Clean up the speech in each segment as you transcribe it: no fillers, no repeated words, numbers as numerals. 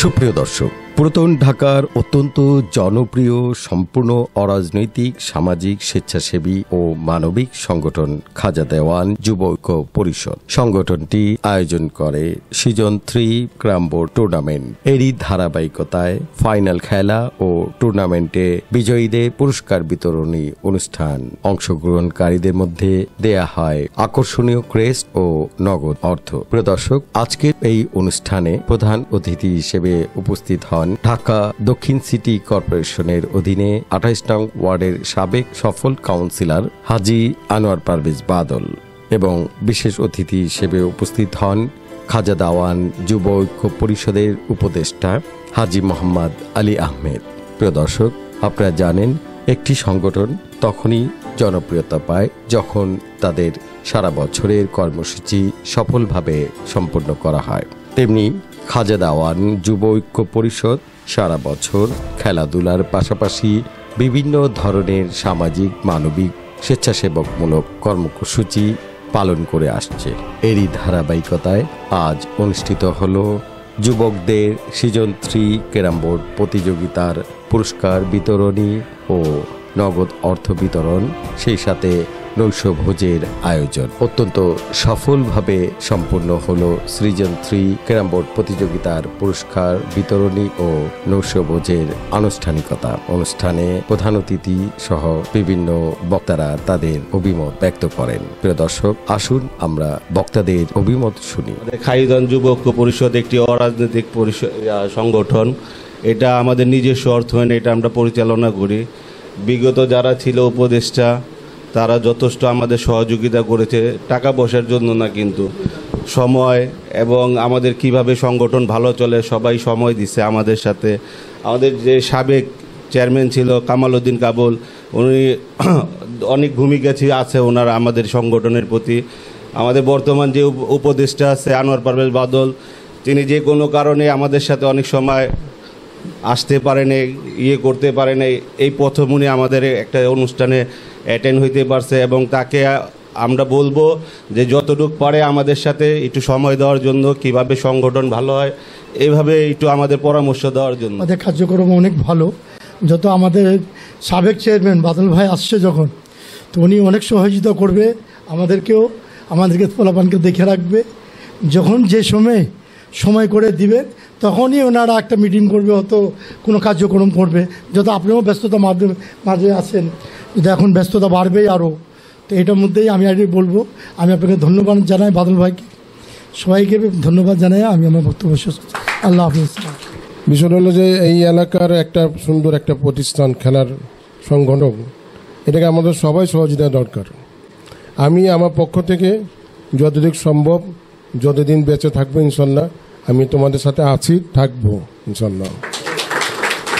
সুপ্রিয় দর্শক, পুরাতন ঢাকার অত্যন্ত জনপ্রিয় সম্পূর্ণ অরাজনৈতিক সামাজিক স্বেচ্ছাসেবী ও মানবিক সংগঠন খাজা দেওয়ান যুব ঐক্য পরিষদ সংগঠনটি আয়োজন করে সিজন 3 ক্রাম বোর্ড টুর্নামেন্ট। এরই ধারাবাহিকতায় ফাইনাল খেলা ও টুর্নামেন্টে বিজয়ীদের পুরস্কার বিতরণী অনুষ্ঠান। অংশগ্রহণকারীদের মধ্যে দেয়া হয় আকর্ষণীয় ক্রেস্ট ও নগদ অর্থ। প্রিয় দর্শক, আজকের এই অনুষ্ঠানে প্রধান অতিথি হিসেবে উপস্থিত হন ঢাকা দক্ষিণ সিটি কর্পোরেশনের অধীনে 28 নং ওয়ার্ডের সাবেক সফল কাউন্সিলর হাজী আনোয়ার পারভেজ বাদল এবং বিশেষ অতিথি হিসেবে উপস্থিত হন খাজা দেওয়ান যুব ঐক্য পরিষদের উপদেষ্টা হাজী মোহাম্মদ আলী আহমেদ। প্রিয় দর্শক, আপনারা জানেন একটি সংগঠন তখনই জনপ্রিয়তা পায় যখন তাদের সারা বছরের কর্মসূচি সফলভাবে সম্পন্ন করা হয়। তেমনি খাজা দেওয়ান যুব ঐক্য পরিষদ সারা বছর খেলাধুলার পাশাপাশি বিভিন্ন ধরনের সামাজিক মানবিক স্বেচ্ছাসেবকমূলক কর্মসূচি পালন করে আসছে। এরই ধারাবাহিকতায় আজ অনুষ্ঠিত হল যুবকদের সিজন 3 ক্যারাম বোর্ড প্রতিযোগিতার পুরস্কার বিতরণী ও নগদ অর্থ বিতরণ, সেই সাথে নৈশভোজের আয়োজন। অত্যন্ত সফলভাবে সম্পূর্ণ হলো সিজন 3 ক্যারাম বোর্ড প্রতিযোগিতার পুরস্কার বিতরণী ও নৈশভোজের আনুষ্ঠানিকতা। অনুষ্ঠানে প্রধান অতিথি সহ বিভিন্ন বক্তারা তাদের অভিমত ব্যক্ত করেন। প্রিয় দর্শক, আসুন আমরা বক্তাদের অভিমত শুনি। খাজা দেওয়ান যুব ঐক্য পরিষদ একটি অরাজনৈতিক সংগঠন। এটা আমাদের নিজস্ব অর্থায়নে এটা আমরা পরিচালনা করি। বিগত যারা ছিল উপদেষ্টা তারা যথেষ্ট আমাদের সহযোগিতা করেছে, টাকা পয়সার জন্য না, কিন্তু সময় এবং আমাদের কিভাবে সংগঠন ভালো চলে সবাই সময় দিচ্ছে আমাদের সাথে। আমাদের যে সাবেক চেয়ারম্যান ছিল কামাল উদ্দিন কাবুল, উনি অনেক ভূমিকা আছে ওনার আমাদের সংগঠনের প্রতি। আমাদের বর্তমান যে উপদেষ্টা আছে আনোয়ার পারভেজ বাদল, তিনি যে কোনো কারণে আমাদের সাথে অনেক সময় আসতে পারেন, করতে পারেন। এই প্রথম উনি আমাদের একটা অনুষ্ঠানে অ্যাটেন্ড হইতে পারছে এবং তাকে আমরা বলবো যে যতটুকু পারে আমাদের সাথে একটু সময় দেওয়ার জন্য, কিভাবে সংগঠন ভালো হয় এইভাবে একটু আমাদের পরামর্শ দেওয়ার জন্য। আমাদের কার্যক্রম অনেক ভালো। যত আমাদের সাবেক চেয়ারম্যান বাদল ভাই আসছে যখন, তো উনি অনেক সহযোগিতা করবে আমাদেরকে পোলাপানকে দেখে রাখবে। যখন যে সময় করে দিবে তখনই ওনারা একটা মিটিং করবে, হয়তো কোনো কার্যক্রম করবে। যত আপনিও ব্যস্ততা মাঝে আছেন, যদি এখন ব্যস্ততা বাড়বেই আরও, তো এটার মধ্যেই আমি আর বলবো, আমি আপনাকে ধন্যবাদ জানাই, বাদল ভাইকে সবাইকে ধন্যবাদ জানাই। আমি আমার বক্তব্য শেষ করছি। আল্লাহ হাফিজ। বিষয় হলো যে এই এলাকার একটা সুন্দর একটা প্রতিষ্ঠান, খেলার সংগঠন, এটাকে আমাদের সবাই সহযোগিতা দরকার। আমি আমার পক্ষ থেকে যতদিন সম্ভব, যতদিন বেঁচে থাকবো ইনশাল্লাহ আমি তোমাদের সাথে আছি, থাকবো ইনশাল্লাহ।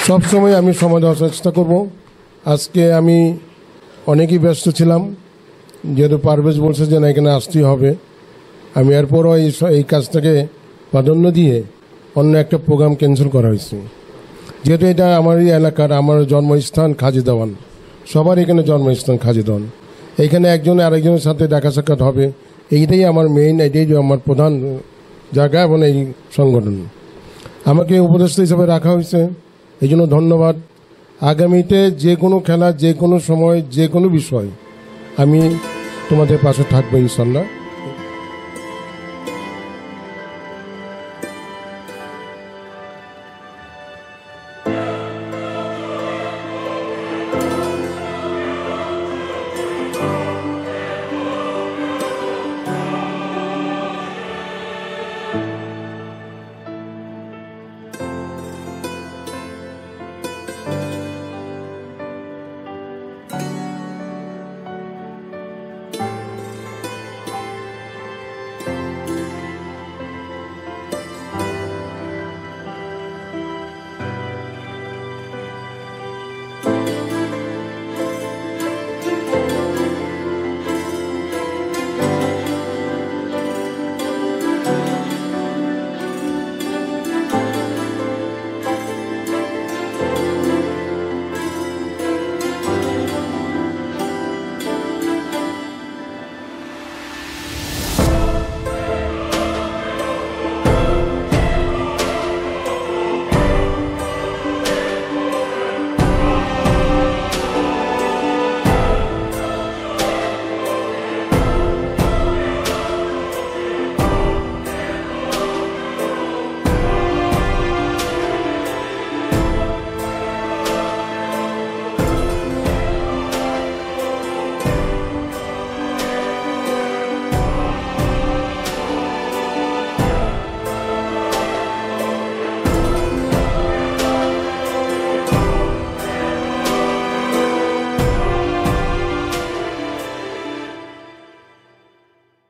সবসময় আমি সময় দেওয়ার চেষ্টা করব। আজকে আমি অনেকই ব্যস্ত ছিলাম, যেহেতু পারভেজ বলছে যে না এখানে আসতেই হবে, আমি এরপরও এই কাজটাকে প্রাধান্য দিয়ে অন্য একটা প্রোগ্রাম ক্যান্সেল করা হয়েছে। যেহেতু এটা আমার এই এলাকার, আমার জন্মস্থান খাজা দেওয়ান, সবার এখানে জন্মস্থান খাজা দেওয়ান, এইখানে একজন আরেকজনের সাথে দেখা সাক্ষাৎ হবে, এইটাই আমার মেইন, এটাই আমার প্রধান জায়গা এবং এই সংগঠন আমাকে উপদেষ্টা হিসেবে রাখা হয়েছে, এই জন্য ধন্যবাদ। আগামীতে যে কোনো খেলা, যে কোনো সময়, যে কোনো বিষয় আমি তোমাদের পাশে থাকবো ইনশাল্লাহ।